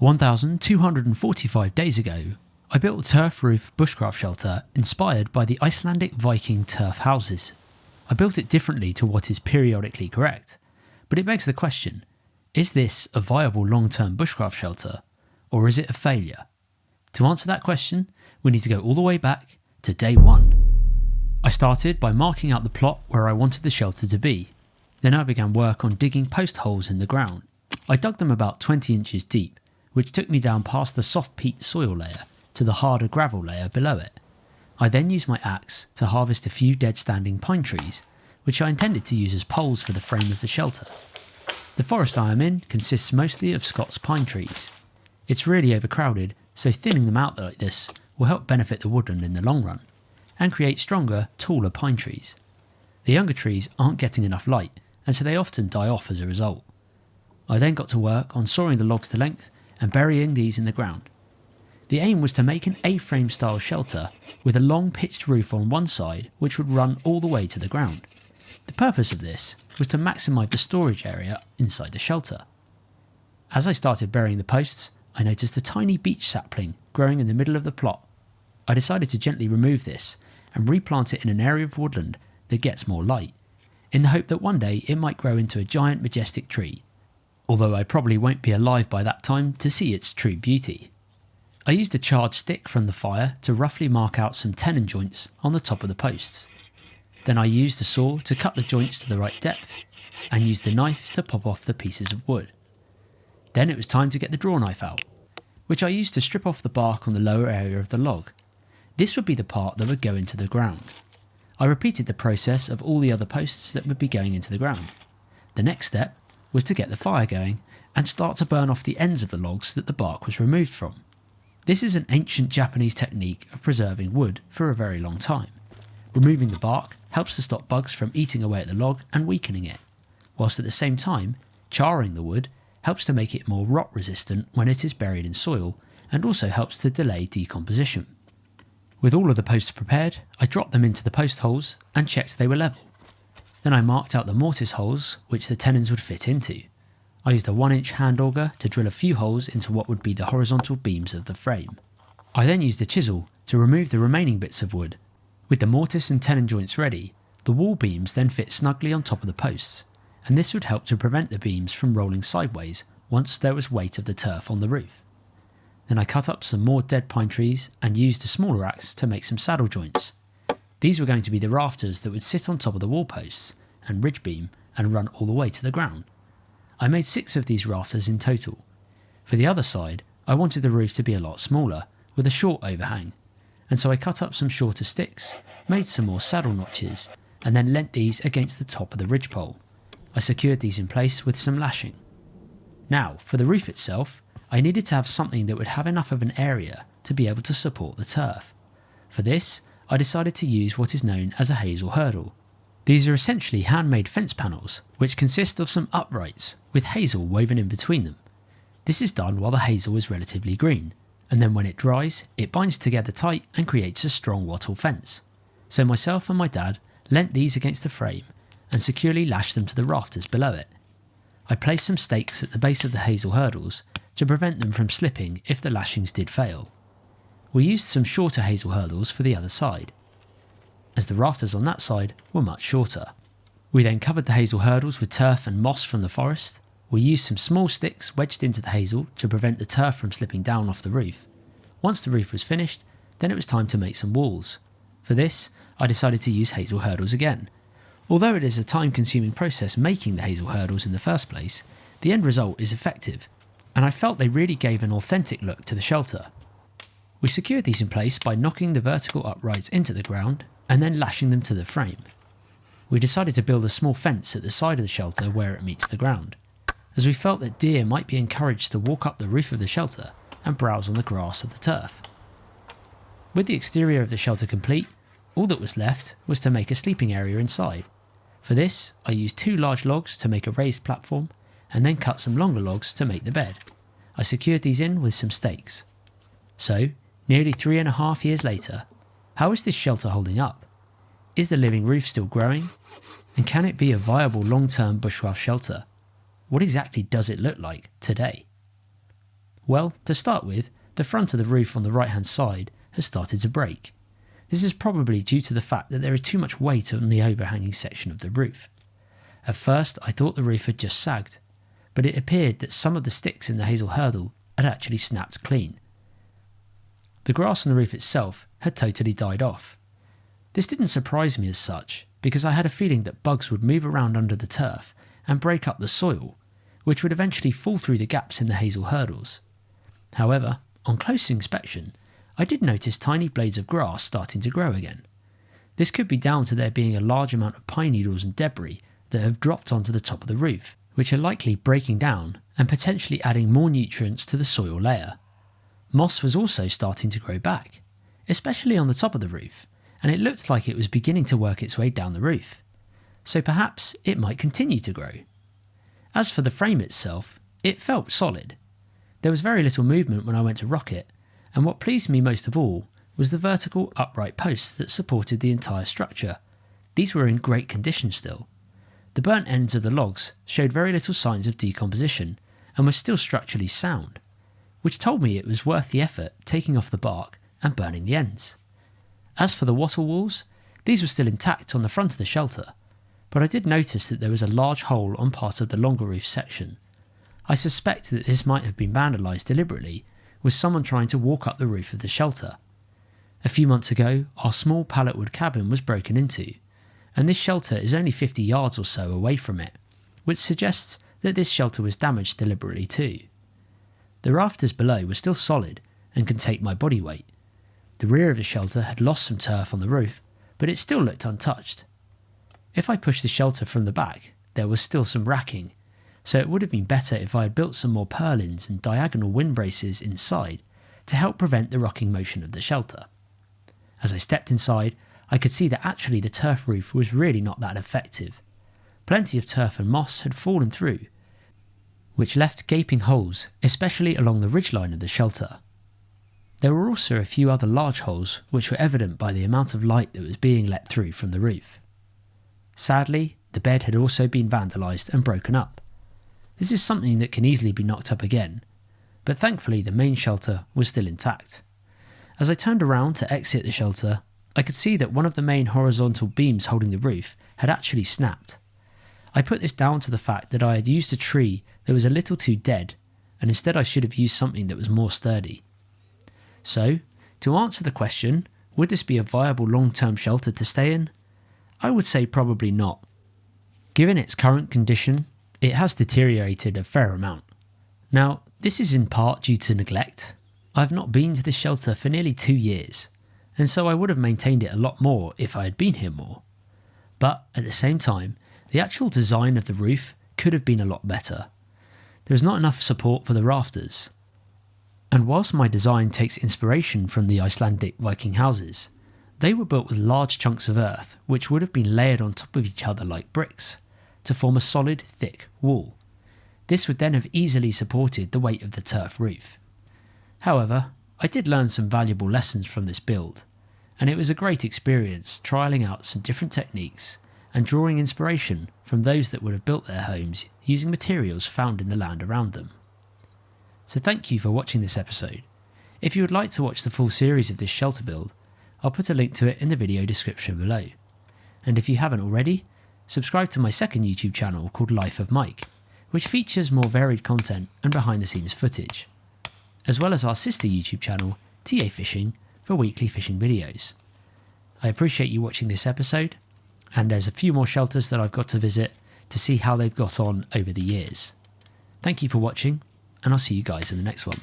1,245 days ago, I built a turf roof bushcraft shelter inspired by the Icelandic Viking turf houses. I built it differently to what is periodically correct, but it begs the question, is this a viable long-term bushcraft shelter, or is it a failure? To answer that question, we need to go all the way back to day one. I started by marking out the plot where I wanted the shelter to be. Then I began work on digging post holes in the ground. I dug them about 20 inches deep, which took me down past the soft peat soil layer to the harder gravel layer below it. I then used my axe to harvest a few dead standing pine trees, which I intended to use as poles for the frame of the shelter. The forest I am in consists mostly of Scots pine trees. It's really overcrowded, so thinning them out like this will help benefit the woodland in the long run, and create stronger, taller pine trees. The younger trees aren't getting enough light, and so they often die off as a result. I then got to work on sawing the logs to length and burying these in the ground. The aim was to make an A-frame style shelter with a long pitched roof on one side which would run all the way to the ground. The purpose of this was to maximise the storage area inside the shelter. As I started burying the posts, I noticed a tiny beech sapling growing in the middle of the plot. I decided to gently remove this and replant it in an area of woodland that gets more light, in the hope that one day it might grow into a giant majestic tree, although I probably won't be alive by that time to see its true beauty. I used a charred stick from the fire to roughly mark out some tenon joints on the top of the posts. Then I used a saw to cut the joints to the right depth and used the knife to pop off the pieces of wood. Then it was time to get the draw knife out, which I used to strip off the bark on the lower area of the log. This would be the part that would go into the ground. I repeated the process of all the other posts that would be going into the ground. The next step was to get the fire going and start to burn off the ends of the logs that the bark was removed from. This is an ancient Japanese technique of preserving wood for a very long time. Removing the bark helps to stop bugs from eating away at the log and weakening it, whilst at the same time charring the wood helps to make it more rot resistant when it is buried in soil and also helps to delay decomposition. With all of the posts prepared, I dropped them into the post holes and checked they were level. Then I marked out the mortise holes which the tenons would fit into. I used a 1-inch hand auger to drill a few holes into what would be the horizontal beams of the frame. I then used a chisel to remove the remaining bits of wood. With the mortise and tenon joints ready, the wall beams then fit snugly on top of the posts, and this would help to prevent the beams from rolling sideways once there was weight of the turf on the roof. Then I cut up some more dead pine trees and used a smaller axe to make some saddle joints. These were going to be the rafters that would sit on top of the wall posts and ridge beam and run all the way to the ground. I made 6 of these rafters in total. For the other side, I wanted the roof to be a lot smaller, with a short overhang, and so I cut up some shorter sticks, made some more saddle notches, and then leant these against the top of the ridgepole. I secured these in place with some lashing. Now, for the roof itself, I needed to have something that would have enough of an area to be able to support the turf. For this, I decided to use what is known as a hazel hurdle. These are essentially handmade fence panels, which consist of some uprights with hazel woven in between them. This is done while the hazel is relatively green, and then when it dries, it binds together tight and creates a strong wattle fence. So myself and my dad leant these against the frame and securely lashed them to the rafters below it. I placed some stakes at the base of the hazel hurdles to prevent them from slipping if the lashings did fail. We used some shorter hazel hurdles for the other side, as the rafters on that side were much shorter. We then covered the hazel hurdles with turf and moss from the forest. We used some small sticks wedged into the hazel to prevent the turf from slipping down off the roof. Once the roof was finished, then it was time to make some walls. For this, I decided to use hazel hurdles again. Although it is a time-consuming process making the hazel hurdles in the first place, the end result is effective, and I felt they really gave an authentic look to the shelter. We secured these in place by knocking the vertical uprights into the ground and then lashing them to the frame. We decided to build a small fence at the side of the shelter where it meets the ground, as we felt that deer might be encouraged to walk up the roof of the shelter and browse on the grass of the turf. With the exterior of the shelter complete, all that was left was to make a sleeping area inside. For this, I used 2 large logs to make a raised platform and then cut some longer logs to make the bed. I secured these in with some stakes. So, nearly 3.5 years later, how is this shelter holding up? Is the living roof still growing? And can it be a viable long-term bushcraft shelter? What exactly does it look like today? Well, to start with, the front of the roof on the right hand side has started to break. This is probably due to the fact that there is too much weight on the overhanging section of the roof. At first I thought the roof had just sagged, but it appeared that some of the sticks in the hazel hurdle had actually snapped clean. The grass on the roof itself had totally died off. This didn't surprise me as such, because I had a feeling that bugs would move around under the turf and break up the soil, which would eventually fall through the gaps in the hazel hurdles. However, on close inspection, I did notice tiny blades of grass starting to grow again. This could be down to there being a large amount of pine needles and debris that have dropped onto the top of the roof, which are likely breaking down and potentially adding more nutrients to the soil layer. Moss was also starting to grow back, especially on the top of the roof, and it looked like it was beginning to work its way down the roof. So perhaps it might continue to grow. As for the frame itself, it felt solid. There was very little movement when I went to rock it, and what pleased me most of all was the vertical upright posts that supported the entire structure. These were in great condition still. The burnt ends of the logs showed very little signs of decomposition and were still structurally sound, which told me it was worth the effort taking off the bark and burning the ends. As for the wattle walls, these were still intact on the front of the shelter, but I did notice that there was a large hole on part of the longer roof section. I suspect that this might have been vandalised deliberately, with someone trying to walk up the roof of the shelter. A few months ago, our small pallet wood cabin was broken into, and this shelter is only 50 yards or so away from it, which suggests that this shelter was damaged deliberately too. The rafters below were still solid and could take my body weight. The rear of the shelter had lost some turf on the roof, but it still looked untouched. If I pushed the shelter from the back, there was still some racking, so it would have been better if I had built some more purlins and diagonal wind braces inside to help prevent the rocking motion of the shelter. As I stepped inside, I could see that actually the turf roof was really not that effective. Plenty of turf and moss had fallen through, which left gaping holes, especially along the ridgeline of the shelter. There were also a few other large holes which were evident by the amount of light that was being let through from the roof. Sadly, the bed had also been vandalised and broken up. This is something that can easily be knocked up again, but thankfully the main shelter was still intact. As I turned around to exit the shelter, I could see that one of the main horizontal beams holding the roof had actually snapped. I put this down to the fact that I had used a tree that was a little too dead, and instead I should have used something that was more sturdy. So, to answer the question, would this be a viable long-term shelter to stay in? I would say probably not. Given its current condition, it has deteriorated a fair amount. Now, this is in part due to neglect. I have not been to this shelter for nearly 2 years, and so I would have maintained it a lot more if I had been here more. But at the same time, the actual design of the roof could have been a lot better. There is not enough support for the rafters. And whilst my design takes inspiration from the Icelandic Viking houses, they were built with large chunks of earth which would have been layered on top of each other like bricks to form a solid, thick wall. This would then have easily supported the weight of the turf roof. However, I did learn some valuable lessons from this build, and it was a great experience trialling out some different techniques and drawing inspiration from those that would have built their homes using materials found in the land around them. So thank you for watching this episode. If you would like to watch the full series of this shelter build, I'll put a link to it in the video description below. And if you haven't already, subscribe to my second YouTube channel called Life of Mike, which features more varied content and behind the scenes footage, as well as our sister YouTube channel, TA Fishing, for weekly fishing videos. I appreciate you watching this episode, and there's a few more shelters that I've got to visit to see how they've got on over the years. Thank you for watching, and I'll see you guys in the next one.